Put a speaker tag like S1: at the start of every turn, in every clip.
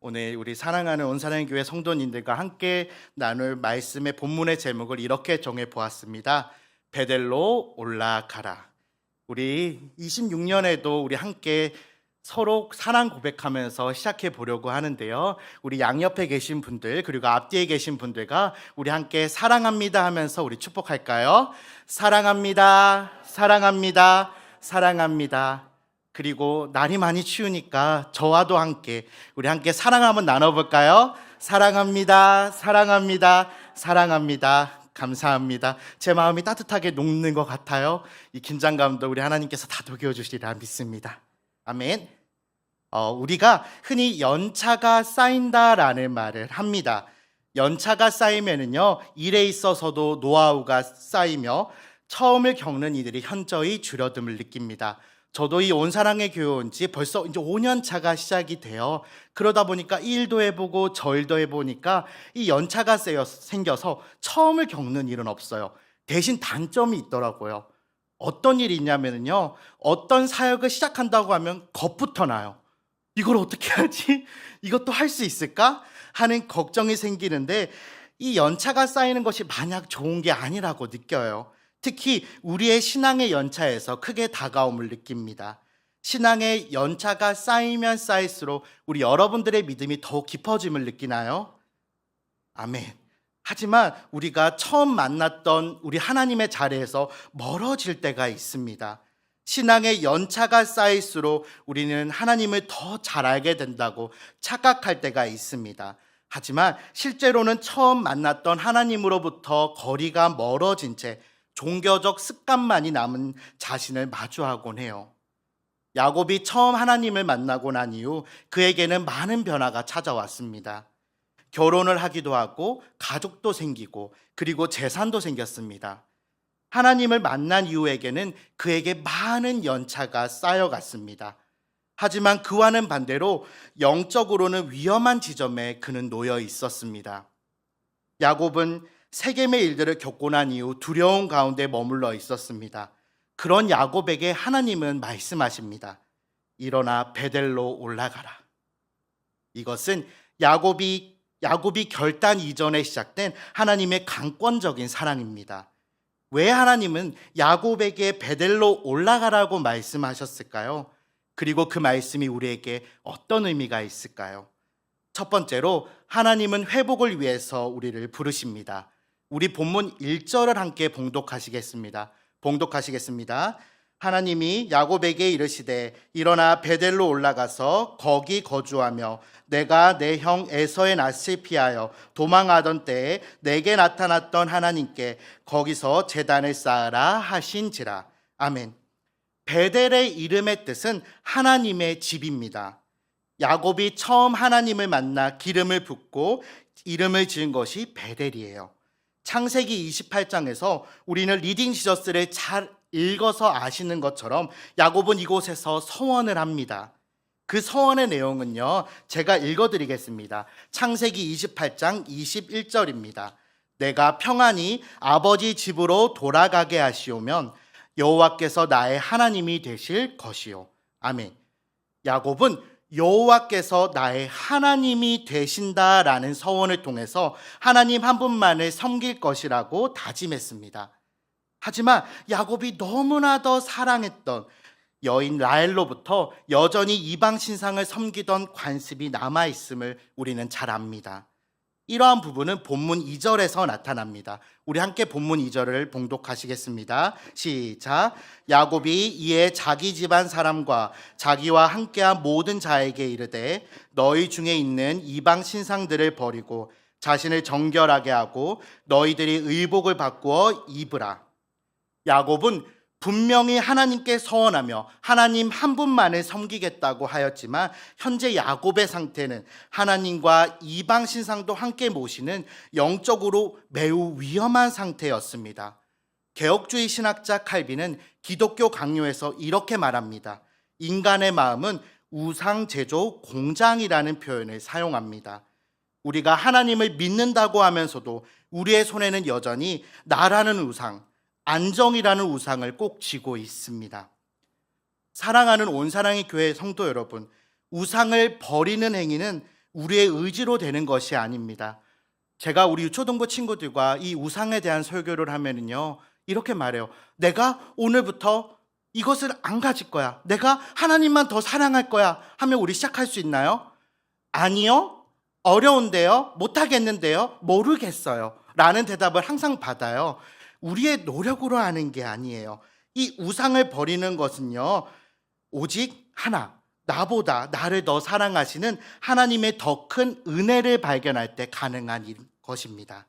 S1: 오늘 우리 사랑하는 온사랑의 교회 성도님들과 함께 나눌 말씀의 본문의 제목을 이렇게 정해 보았습니다. 베델로 올라가라. 우리 26년에도 우리 함께 서로 사랑 고백하면서 시작해 보려고 하는데요. 우리 양옆에 계신 분들 그리고 앞뒤에 계신 분들과 우리 함께 사랑합니다 하면서 우리 축복할까요? 사랑합니다. 사랑합니다. 사랑합니다. 그리고 날이 많이 추우니까 저와도 함께 우리 함께 사랑 한번 나눠볼까요? 사랑합니다. 사랑합니다. 사랑합니다. 감사합니다. 제 마음이 따뜻하게 녹는 것 같아요. 이 긴장감도 우리 하나님께서 다 녹여주시리라 믿습니다. 아멘. 우리가 흔히 연차가 쌓인다라는 말을 합니다. 연차가 쌓이면은요, 일에 있어서도 노하우가 쌓이며 처음을 겪는 이들이 현저히 줄어듦을 느낍니다. 저도 이 온사랑의 교회 온 지 벌써 이제 5년 차가 시작이 돼요. 그러다 보니까 일도 해보고 절도 해보니까 이 연차가 생겨서 처음을 겪는 일은 없어요. 대신 단점이 있더라고요. 어떤 일이 있냐면요, 어떤 사역을 시작한다고 하면 겁부터 나요. 이걸 어떻게 하지? 이것도 할 수 있을까? 하는 걱정이 생기는데 이 연차가 쌓이는 것이 마냥 좋은 게 아니라고 느껴요. 특히 우리의 신앙의 연차에서 크게 다가옴을 느낍니다. 신앙의 연차가 쌓이면 쌓일수록 우리 여러분들의 믿음이 더욱 깊어짐을 느끼나요? 아멘. 하지만 우리가 처음 만났던 우리 하나님의 자리에서 멀어질 때가 있습니다. 신앙의 연차가 쌓일수록 우리는 하나님을 더 잘 알게 된다고 착각할 때가 있습니다. 하지만 실제로는 처음 만났던 하나님으로부터 거리가 멀어진 채 종교적 습관만이 남은 자신을 마주하곤 해요. 야곱이 처음 하나님을 만나고 난 이후 그에게는 많은 변화가 찾아왔습니다. 결혼을 하기도 하고 가족도 생기고 그리고 재산도 생겼습니다. 하나님을 만난 이후에게는 그에게 많은 연차가 쌓여갔습니다. 하지만 그와는 반대로 영적으로는 위험한 지점에 그는 놓여 있었습니다. 야곱은 세겜의 일들을 겪고 난 이후 두려움 가운데 머물러 있었습니다. 그런 야곱에게 하나님은 말씀하십니다. 일어나 베델로 올라가라. 이것은 야곱이 결단 이전에 시작된 하나님의 강권적인 사랑입니다. 왜 하나님은 야곱에게 베델로 올라가라고 말씀하셨을까요? 그리고 그 말씀이 우리에게 어떤 의미가 있을까요? 첫 번째로 하나님은 회복을 위해서 우리를 부르십니다. 우리 본문 1절을 함께 봉독하시겠습니다. 봉독하시겠습니다. 하나님이 야곱에게 이르시되 일어나 베델로 올라가서 거기 거주하며 내가 내 형 에서의 낯을 피하여 도망하던 때에 내게 나타났던 하나님께 거기서 제단을 쌓으라 하신지라. 아멘. 베델의 이름의 뜻은 하나님의 집입니다. 야곱이 처음 하나님을 만나 기름을 붓고 이름을 지은 것이 베델이에요. 창세기 28장에서 우리는 리딩 지저스를 잘 읽어서 아시는 것처럼 야곱은 이곳에서 서원을 합니다. 그 서원의 내용은요, 제가 읽어드리겠습니다. 창세기 28장 21절입니다. 내가 평안히 아버지 집으로 돌아가게 하시오면 여호와께서 나의 하나님이 되실 것이요. 아멘. 야곱은 여호와께서 나의 하나님이 되신다라는 서원을 통해서 하나님 한 분만을 섬길 것이라고 다짐했습니다. 하지만 야곱이 너무나 더 사랑했던 여인 라헬로부터 여전히 이방 신상을 섬기던 관습이 남아있음을 우리는 잘 압니다. 이러한 부분은 본문 2절에서 나타납니다. 우리 함께 본문 2절을 봉독하시겠습니다. 시작. 야곱이 이에 자기 집안 사람과 자기와 함께한 모든 자에게 이르되 너희 중에 있는 이방 신상들을 버리고 자신을 정결하게 하고 너희들이 의복을 바꾸어 입으라. 야곱은 분명히 하나님께 서원하며 하나님 한 분만을 섬기겠다고 하였지만 현재 야곱의 상태는 하나님과 이방 신상도 함께 모시는 영적으로 매우 위험한 상태였습니다. 개혁주의 신학자 칼빈은 기독교 강요에서 이렇게 말합니다. 인간의 마음은 우상 제조 공장이라는 표현을 사용합니다. 우리가 하나님을 믿는다고 하면서도 우리의 손에는 여전히 나라는 우상, 안정이라는 우상을 꼭 쥐고 있습니다. 사랑하는 온사랑의 교회 성도 여러분, 우상을 버리는 행위는 우리의 의지로 되는 것이 아닙니다. 제가 우리 유초등부 친구들과 이 우상에 대한 설교를 하면은요, 이렇게 말해요. 내가 오늘부터 이것을 안 가질 거야. 내가 하나님만 더 사랑할 거야. 하면 우리 시작할 수 있나요? 아니요. 어려운데요. 못하겠는데요. 모르겠어요. 라는 대답을 항상 받아요. 우리의 노력으로 하는 게 아니에요. 이 우상을 버리는 것은요, 오직 하나, 나보다 나를 더 사랑하시는 하나님의 더 큰 은혜를 발견할 때 가능한 것입니다.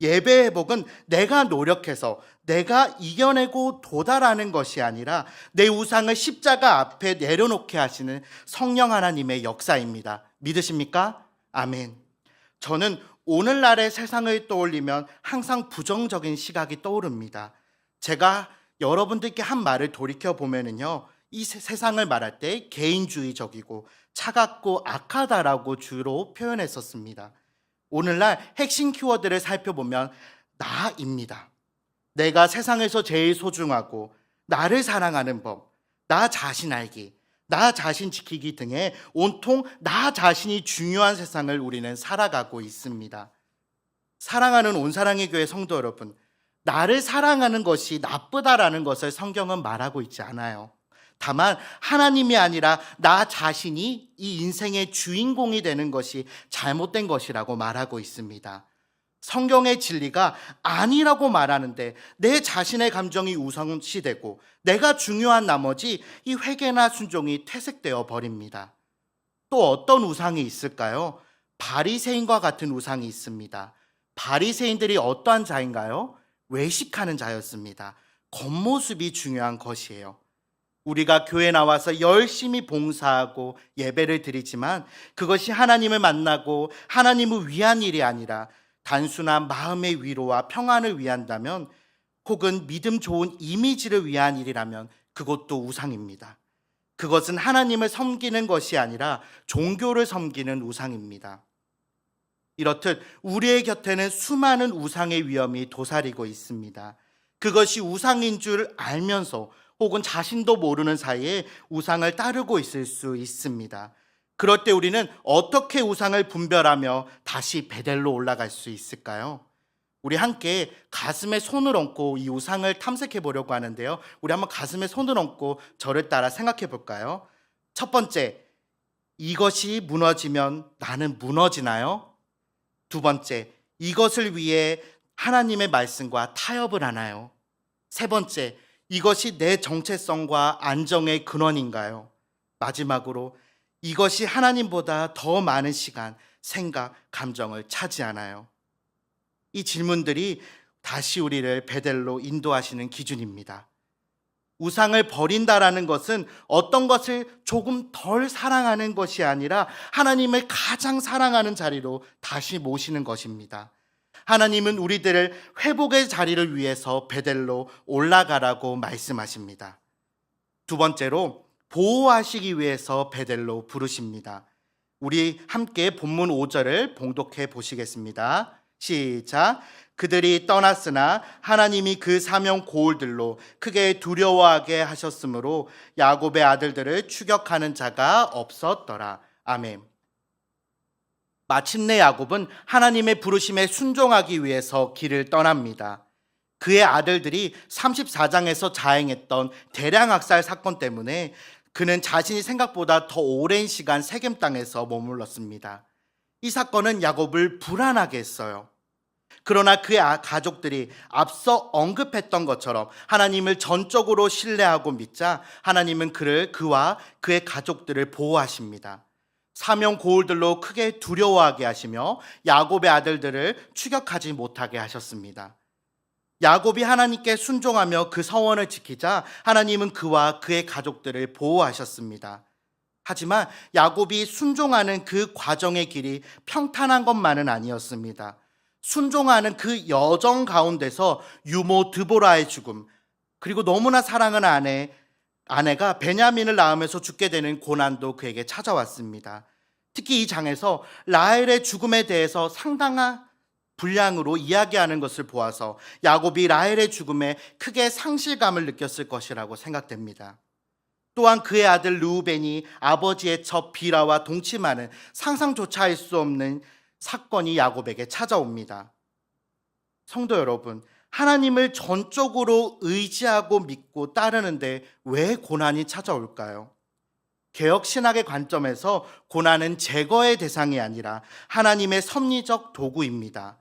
S1: 예배 회복은 내가 노력해서 내가 이겨내고 도달하는 것이 아니라 내 우상을 십자가 앞에 내려놓게 하시는 성령 하나님의 역사입니다. 믿으십니까? 아멘. 저는 오늘날의 세상을 떠올리면 항상 부정적인 시각이 떠오릅니다. 제가 여러분들께 한 말을 돌이켜 보면은요, 이 세상을 말할 때 개인주의적이고 차갑고 악하다라고 주로 표현했었습니다. 오늘날 핵심 키워드를 살펴보면 나입니다. 내가 세상에서 제일 소중하고 나를 사랑하는 법, 나 자신 알기, 나 자신 지키기 등의 온통 나 자신이 중요한 세상을 우리는 살아가고 있습니다. 사랑하는 온사랑의 교회 성도 여러분, 나를 사랑하는 것이 나쁘다라는 것을 성경은 말하고 있지 않아요. 다만 하나님이 아니라 나 자신이 이 인생의 주인공이 되는 것이 잘못된 것이라고 말하고 있습니다. 성경의 진리가 아니라고 말하는데 내 자신의 감정이 우선시되고 내가 중요한 나머지 이 회개나 순종이 퇴색되어 버립니다. 또 어떤 우상이 있을까요? 바리새인과 같은 우상이 있습니다. 바리새인들이 어떠한 자인가요? 외식하는 자였습니다. 겉모습이 중요한 것이에요. 우리가 교회 나와서 열심히 봉사하고 예배를 드리지만 그것이 하나님을 만나고 하나님을 위한 일이 아니라 단순한 마음의 위로와 평안을 위한다면, 혹은 믿음 좋은 이미지를 위한 일이라면 그것도 우상입니다. 그것은 하나님을 섬기는 것이 아니라 종교를 섬기는 우상입니다. 이렇듯 우리의 곁에는 수많은 우상의 위험이 도사리고 있습니다. 그것이 우상인 줄 알면서 혹은 자신도 모르는 사이에 우상을 따르고 있을 수 있습니다. 그럴 때 우리는 어떻게 우상을 분별하며 다시 베델로 올라갈 수 있을까요? 우리 함께 가슴에 손을 얹고 이 우상을 탐색해 보려고 하는데요. 우리 한번 가슴에 손을 얹고 저를 따라 생각해 볼까요? 첫 번째, 이것이 무너지면 나는 무너지나요? 두 번째, 이것을 위해 하나님의 말씀과 타협을 하나요? 세 번째, 이것이 내 정체성과 안정의 근원인가요? 마지막으로, 이것이 하나님보다 더 많은 시간, 생각, 감정을 차지하나요? 이 질문들이 다시 우리를 베델로 인도하시는 기준입니다. 우상을 버린다라는 것은 어떤 것을 조금 덜 사랑하는 것이 아니라 하나님을 가장 사랑하는 자리로 다시 모시는 것입니다. 하나님은 우리들을 회복의 자리를 위해서 베델로 올라가라고 말씀하십니다. 두 번째로, 보호하시기 위해서 베델로 부르십니다. 우리 함께 본문 5절을 봉독해 보시겠습니다. 시작. 그들이 떠났으나 하나님이 그 사명 고울들로 크게 두려워하게 하셨으므로 야곱의 아들들을 추격하는 자가 없었더라. 아멘. 마침내 야곱은 하나님의 부르심에 순종하기 위해서 길을 떠납니다. 그의 아들들이 34장에서 자행했던 대량학살 사건 때문에 그는 자신이 생각보다 더 오랜 시간 세겜 땅에서 머물렀습니다. 이 사건은 야곱을 불안하게 했어요. 그러나 그의 가족들이 앞서 언급했던 것처럼 하나님을 전적으로 신뢰하고 믿자 하나님은 그와 그의 가족들을 보호하십니다. 사명 고울들로 크게 두려워하게 하시며 야곱의 아들들을 추격하지 못하게 하셨습니다. 야곱이 하나님께 순종하며 그 서원을 지키자 하나님은 그와 그의 가족들을 보호하셨습니다. 하지만 야곱이 순종하는 그 과정의 길이 평탄한 것만은 아니었습니다. 순종하는 그 여정 가운데서 유모 드보라의 죽음, 그리고 너무나 사랑하는 아내가 베냐민을 낳으면서 죽게 되는 고난도 그에게 찾아왔습니다. 특히 이 장에서 라헬의 죽음에 대해서 상당한 분량으로 이야기하는 것을 보아서 야곱이 라헬의 죽음에 크게 상실감을 느꼈을 것이라고 생각됩니다. 또한 그의 아들 르우벤이 아버지의 첩 비라와 동침하는 상상조차 할 수 없는 사건이 야곱에게 찾아옵니다. 성도 여러분, 하나님을 전적으로 의지하고 믿고 따르는데 왜 고난이 찾아올까요? 개혁 신학의 관점에서 고난은 제거의 대상이 아니라 하나님의 섭리적 도구입니다.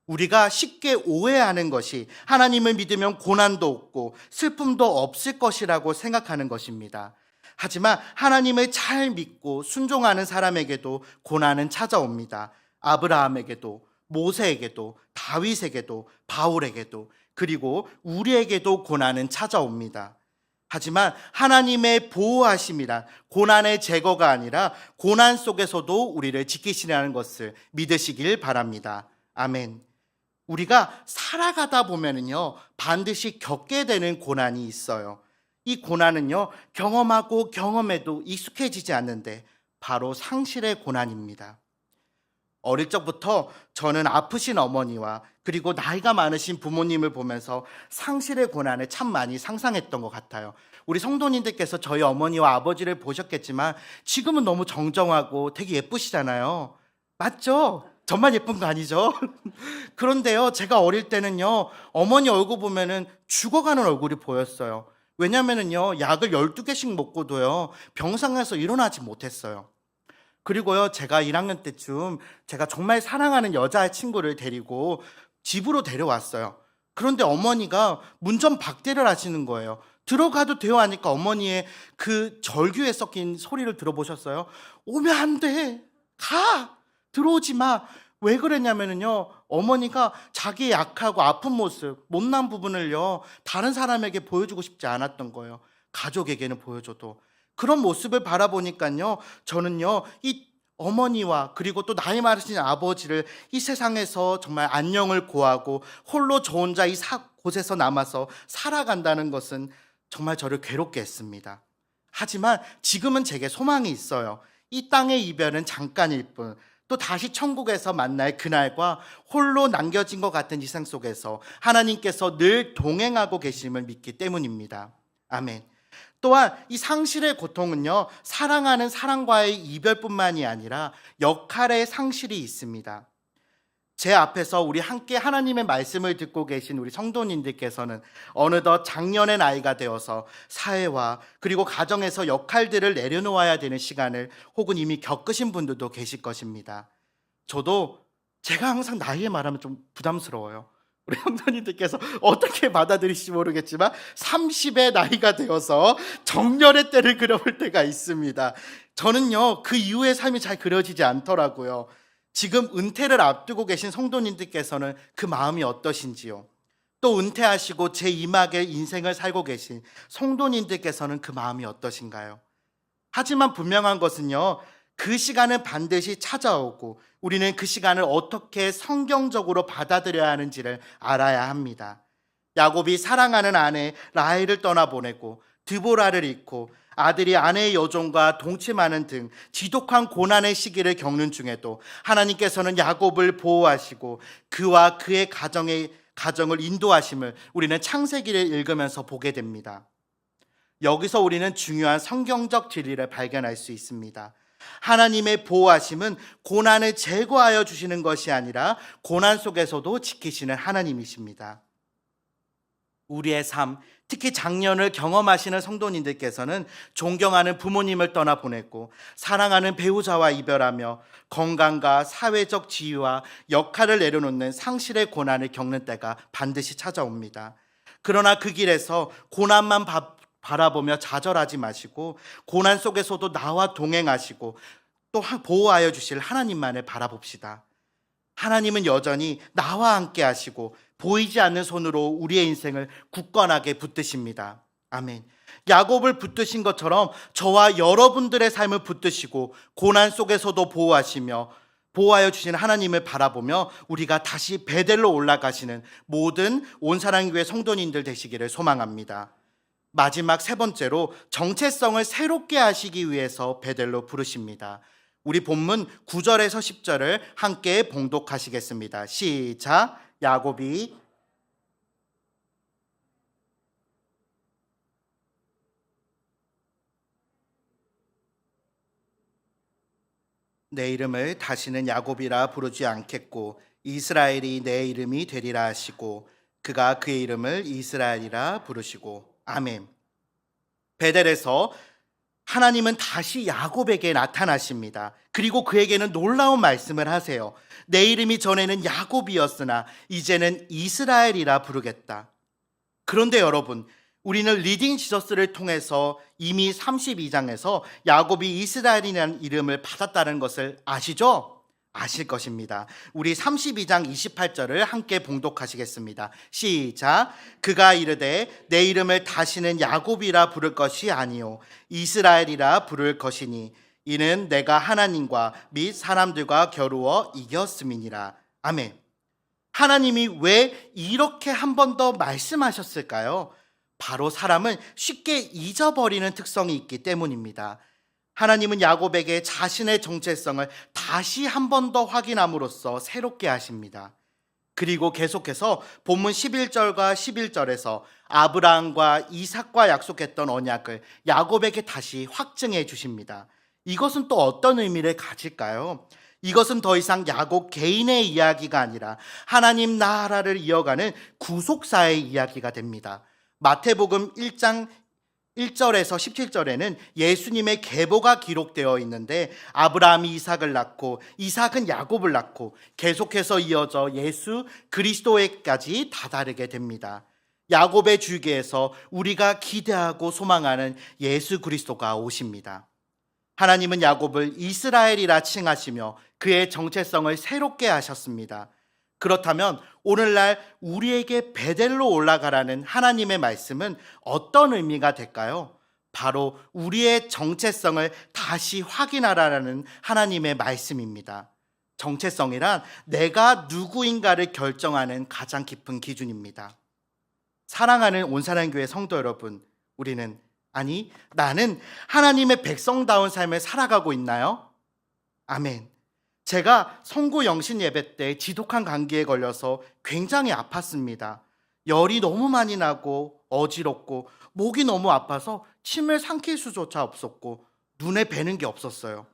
S1: 우리가 쉽게 오해하는 것이 하나님을 믿으면 고난도 없고 슬픔도 없을 것이라고 생각하는 것입니다. 하지만 하나님을 잘 믿고 순종하는 사람에게도 고난은 찾아옵니다. 아브라함에게도, 모세에게도, 다윗에게도, 바울에게도, 그리고 우리에게도 고난은 찾아옵니다. 하지만 하나님의 보호하심이란 고난의 제거가 아니라 고난 속에서도 우리를 지키시라는 것을 믿으시길 바랍니다. 아멘. 우리가 살아가다 보면은요, 반드시 겪게 되는 고난이 있어요. 이 고난은요, 경험하고 경험해도 익숙해지지 않는데 바로 상실의 고난입니다. 어릴 적부터 저는 아프신 어머니와 그리고 나이가 많으신 부모님을 보면서 상실의 고난을 참 많이 상상했던 것 같아요. 우리 성도님들께서 저희 어머니와 아버지를 보셨겠지만 지금은 너무 정정하고 되게 예쁘시잖아요. 맞죠? 저만 예쁜 거 아니죠? 그런데요, 제가 어릴 때는요, 어머니 얼굴 보면은 죽어가는 얼굴이 보였어요. 왜냐면은요, 약을 12개씩 먹고도요, 병상에서 일어나지 못했어요. 그리고요, 제가 1학년 때쯤 제가 정말 사랑하는 여자친구를 데리고 집으로 데려왔어요. 그런데 어머니가 문전 박대를 하시는 거예요. 들어가도 돼요 하니까 어머니의 그 절규에 섞인 소리를 들어보셨어요? 오면 안 돼. 가. 들어오지 마. 왜 그랬냐면요, 어머니가 자기의 약하고 아픈 모습, 못난 부분을요, 다른 사람에게 보여주고 싶지 않았던 거예요. 가족에게는 보여줘도. 그런 모습을 바라보니까요, 저는요, 이 어머니와 그리고 또 나이 많으신 아버지를 이 세상에서 정말 안녕을 고하고 홀로 저 혼자 이 곳에서 남아서 살아간다는 것은 정말 저를 괴롭게 했습니다. 하지만 지금은 제게 소망이 있어요. 이 땅의 이별은 잠깐일 뿐, 또 다시 천국에서 만날 그날과 홀로 남겨진 것 같은 이상 속에서 하나님께서 늘 동행하고 계심을 믿기 때문입니다. 아멘. 또한 이 상실의 고통은요, 사랑하는 사람과의 이별뿐만이 아니라 역할의 상실이 있습니다. 제 앞에서 우리 함께 하나님의 말씀을 듣고 계신 우리 성도님들께서는 어느덧 장년의 나이가 되어서 사회와 그리고 가정에서 역할들을 내려놓아야 되는 시간을 혹은 이미 겪으신 분들도 계실 것입니다. 저도 제가 항상 나이에 말하면 좀 부담스러워요. 우리 성도님들께서 어떻게 받아들일지 모르겠지만 30의 나이가 되어서 정년의 때를 그려볼 때가 있습니다. 저는요, 그 이후의 삶이 잘 그려지지 않더라고요. 지금 은퇴를 앞두고 계신 성도님들께서는 그 마음이 어떠신지요? 또 은퇴하시고 제2막의 인생을 살고 계신 성도님들께서는 그 마음이 어떠신가요? 하지만 분명한 것은요, 그 시간은 반드시 찾아오고 우리는 그 시간을 어떻게 성경적으로 받아들여야 하는지를 알아야 합니다. 야곱이 사랑하는 아내 라헬을 떠나보내고 드보라를 잃고 아들이 아내의 여종과 동침하는 등 지독한 고난의 시기를 겪는 중에도 하나님께서는 야곱을 보호하시고 그와 그의 가정을 인도하심을 우리는 창세기를 읽으면서 보게 됩니다. 여기서 우리는 중요한 성경적 진리를 발견할 수 있습니다. 하나님의 보호하심은 고난을 제거하여 주시는 것이 아니라 고난 속에서도 지키시는 하나님이십니다. 우리의 삶, 특히 장년을 경험하시는 성도님들께서는 존경하는 부모님을 떠나보냈고 사랑하는 배우자와 이별하며 건강과 사회적 지위와 역할을 내려놓는 상실의 고난을 겪는 때가 반드시 찾아옵니다. 그러나 그 길에서 고난만 바라보며 좌절하지 마시고 고난 속에서도 나와 동행하시고 또 보호하여 주실 하나님만을 바라봅시다. 하나님은 여전히 나와 함께 하시고 보이지 않는 손으로 우리의 인생을 굳건하게 붙드십니다. 아멘. 야곱을 붙드신 것처럼 저와 여러분들의 삶을 붙드시고 고난 속에서도 보호하여 주신 하나님을 바라보며 우리가 다시 베델로 올라가시는 모든 온사랑교회 성도님들 되시기를 소망합니다. 마지막 세 번째로 정체성을 새롭게 하시기 위해서 베델로 부르십니다. 우리 본문 9절에서 10절을 함께 봉독하시겠습니다. 시작. 야곱이 내 이름을 다시는 야곱이라 부르지 않겠고 이스라엘이 내 이름이 되리라 하시고 그가 그의 이름을 이스라엘이라 부르시고 아멘. 베델에서 하나님은 다시 야곱에게 나타나십니다. 그리고 그에게는 놀라운 말씀을 하세요. 내 이름이 전에는 야곱이었으나 이제는 이스라엘이라 부르겠다. 그런데 여러분, 우리는 리딩 지저스를 통해서 이미 32장에서 야곱이 이스라엘이라는 이름을 받았다는 것을 아시죠? 아실 것입니다. 우리 32장 28절을 함께 봉독하시겠습니다. 시작. 그가 이르되 내 이름을 다시는 야곱이라 부를 것이 아니요 이스라엘이라 부를 것이니 이는 내가 하나님과 및 사람들과 겨루어 이겼음이니라. 아멘. 하나님이 왜 이렇게 한 번 더 말씀하셨을까요? 바로 사람은 쉽게 잊어버리는 특성이 있기 때문입니다. 하나님은 야곱에게 자신의 정체성을 다시 한 번 더 확인함으로써 새롭게 하십니다. 그리고 계속해서 본문 11절과 11절에서 아브라함과 이삭과 약속했던 언약을 야곱에게 다시 확증해 주십니다. 이것은 또 어떤 의미를 가질까요? 이것은 더 이상 야곱 개인의 이야기가 아니라 하나님 나라를 이어가는 구속사의 이야기가 됩니다. 마태복음 1장 1절에서 17절에는 예수님의 계보가 기록되어 있는데 아브라함이 이삭을 낳고 이삭은 야곱을 낳고 계속해서 이어져 예수 그리스도에까지 다다르게 됩니다. 야곱의 줄기에서 우리가 기대하고 소망하는 예수 그리스도가 오십니다. 하나님은 야곱을 이스라엘이라 칭하시며 그의 정체성을 새롭게 하셨습니다. 그렇다면 오늘날 우리에게 베델로 올라가라는 하나님의 말씀은 어떤 의미가 될까요? 바로 우리의 정체성을 다시 확인하라는 하나님의 말씀입니다. 정체성이란 내가 누구인가를 결정하는 가장 깊은 기준입니다. 사랑하는 온사랑교회 성도 여러분, 나는 하나님의 백성다운 삶을 살아가고 있나요? 아멘. 제가 성구 영신 예배 때 지독한 감기에 걸려서 굉장히 아팠습니다. 열이 너무 많이 나고 어지럽고 목이 너무 아파서 침을 삼킬 수조차 없었고 눈에 뵈는 게 없었어요.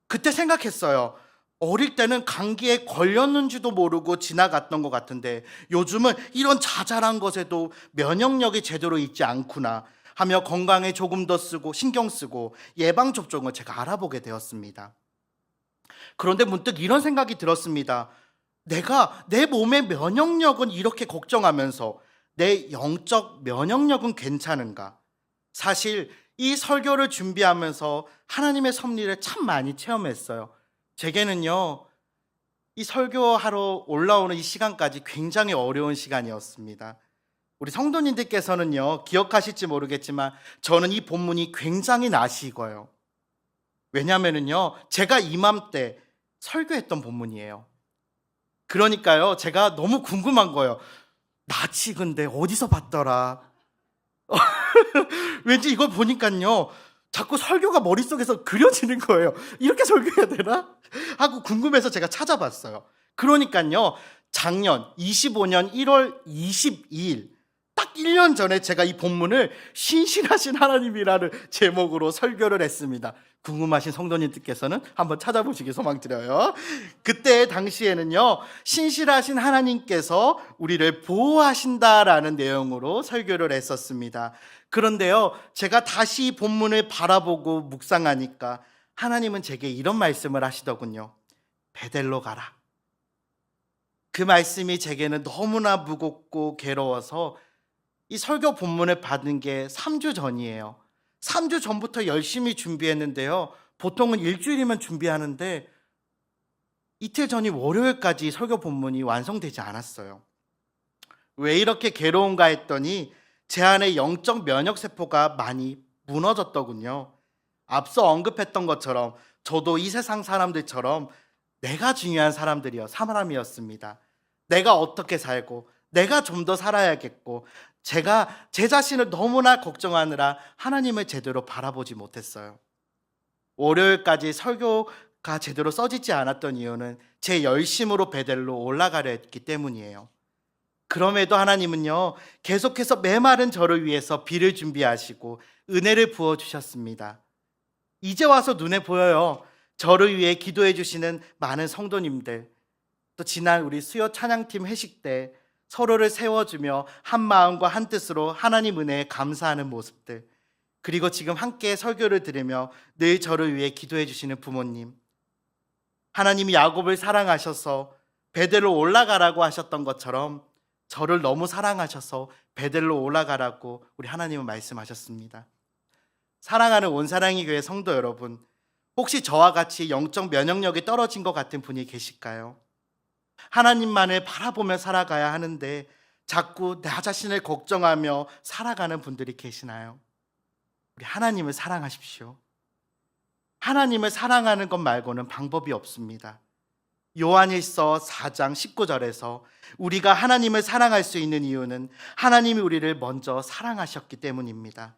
S1: 그때 생각했어요. 어릴 때는 감기에 걸렸는지도 모르고 지나갔던 것 같은데 요즘은 이런 자잘한 것에도 면역력이 제대로 있지 않구나 하며 건강에 조금 더 신경 쓰고 예방접종을 제가 알아보게 되었습니다. 그런데 문득 이런 생각이 들었습니다. 내가 내 몸의 면역력은 이렇게 걱정하면서 내 영적 면역력은 괜찮은가? 사실 이 설교를 준비하면서 하나님의 섭리를 참 많이 체험했어요. 제게는요, 이 설교하러 올라오는 이 시간까지 굉장히 어려운 시간이었습니다. 우리 성도님들께서는요, 기억하실지 모르겠지만 저는 이 본문이 굉장히 낯이 익어요. 왜냐하면요, 제가 이맘때 설교했던 본문이에요. 그러니까요, 제가 너무 궁금한 거예요. 낯이 익은데 어디서 봤더라? 왠지 이걸 보니까요, 자꾸 설교가 머릿속에서 그려지는 거예요. 이렇게 설교해야 되나? 하고 궁금해서 제가 찾아봤어요. 그러니까요, 작년 25년 1월 22일 딱 1년 전에 제가 이 본문을 신실하신 하나님이라는 제목으로 설교를 했습니다. 궁금하신 성도님들께서는 한번 찾아보시기 소망드려요. 그때 당시에는요, 신실하신 하나님께서 우리를 보호하신다라는 내용으로 설교를 했었습니다. 그런데요, 제가 다시 이 본문을 바라보고 묵상하니까 하나님은 제게 이런 말씀을 하시더군요. 베델로 가라. 그 말씀이 제게는 너무나 무겁고 괴로워서 이 설교 본문을 받은 게 3주 전이에요. 3주 전부터 열심히 준비했는데요. 보통은 일주일이면 준비하는데 이틀 전이 월요일까지 설교 본문이 완성되지 않았어요. 왜 이렇게 괴로운가 했더니 제 안에 영적 면역세포가 많이 무너졌더군요. 앞서 언급했던 것처럼 저도 이 세상 사람들처럼 내가 중요한 사람이었습니다. 내가 어떻게 살고 내가 좀 더 살아야겠고 제가 제 자신을 너무나 걱정하느라 하나님을 제대로 바라보지 못했어요. 월요일까지 설교가 제대로 써지지 않았던 이유는 제 열심으로 베델로 올라가려 했기 때문이에요. 그럼에도 하나님은요, 계속해서 메마른 저를 위해서 비를 준비하시고 은혜를 부어주셨습니다. 이제 와서 눈에 보여요. 저를 위해 기도해 주시는 많은 성도님들, 또 지난 우리 수요 찬양팀 회식 때 서로를 세워주며 한 마음과 한 뜻으로 하나님 은혜에 감사하는 모습들, 그리고 지금 함께 설교를 들으며 늘 저를 위해 기도해 주시는 부모님, 하나님이 야곱을 사랑하셔서 베델로 올라가라고 하셨던 것처럼 저를 너무 사랑하셔서 베델로 올라가라고 우리 하나님은 말씀하셨습니다. 사랑하는 온사랑의 교회 성도 여러분, 혹시 저와 같이 영적 면역력이 떨어진 것 같은 분이 계실까요? 하나님만을 바라보며 살아가야 하는데 자꾸 나 자신을 걱정하며 살아가는 분들이 계시나요? 우리 하나님을 사랑하십시오. 하나님을 사랑하는 것 말고는 방법이 없습니다. 요한일서 4장 19절에서 우리가 하나님을 사랑할 수 있는 이유는 하나님이 우리를 먼저 사랑하셨기 때문입니다.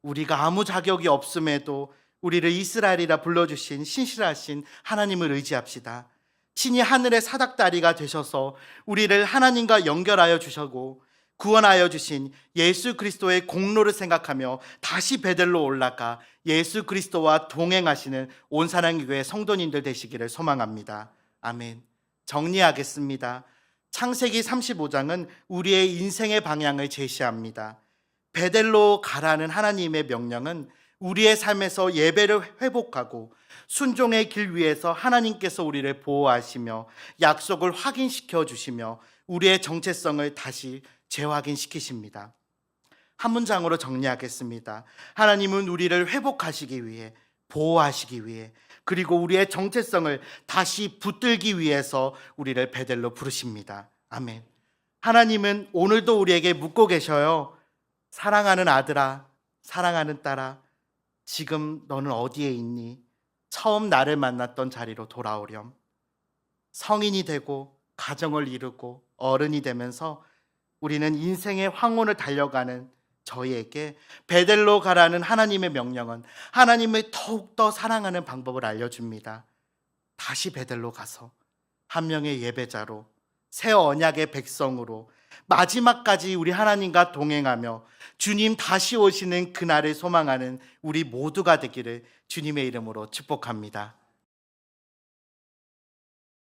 S1: 우리가 아무 자격이 없음에도 우리를 이스라엘이라 불러주신 신실하신 하나님을 의지합시다. 친히 하늘의 사닥다리가 되셔서 우리를 하나님과 연결하여 주셨고 구원하여 주신 예수 그리스도의 공로를 생각하며 다시 베델로 올라가 예수 그리스도와 동행하시는 온사랑의 교회 성도님들 되시기를 소망합니다. 아멘. 정리하겠습니다. 창세기 35장은 우리의 인생의 방향을 제시합니다. 베델로 가라는 하나님의 명령은 우리의 삶에서 예배를 회복하고 순종의 길 위에서 하나님께서 우리를 보호하시며 약속을 확인시켜 주시며 우리의 정체성을 다시 재확인시키십니다. 한 문장으로 정리하겠습니다. 하나님은 우리를 회복하시기 위해, 보호하시기 위해, 그리고 우리의 정체성을 다시 붙들기 위해서 우리를 베델로 부르십니다. 아멘. 하나님은 오늘도 우리에게 묻고 계셔요. 사랑하는 아들아, 사랑하는 딸아, 지금 너는 어디에 있니? 처음 나를 만났던 자리로 돌아오렴. 성인이 되고 가정을 이루고 어른이 되면서 우리는 인생의 황혼을 달려가는 저희에게 베델로 가라는 하나님의 명령은 하나님을 더욱더 사랑하는 방법을 알려줍니다. 다시 베델로 가서 한 명의 예배자로 새 언약의 백성으로 마지막까지 우리 하나님과 동행하며 주님 다시 오시는 그날을 소망하는 우리 모두가 되기를 주님의 이름으로 축복합니다.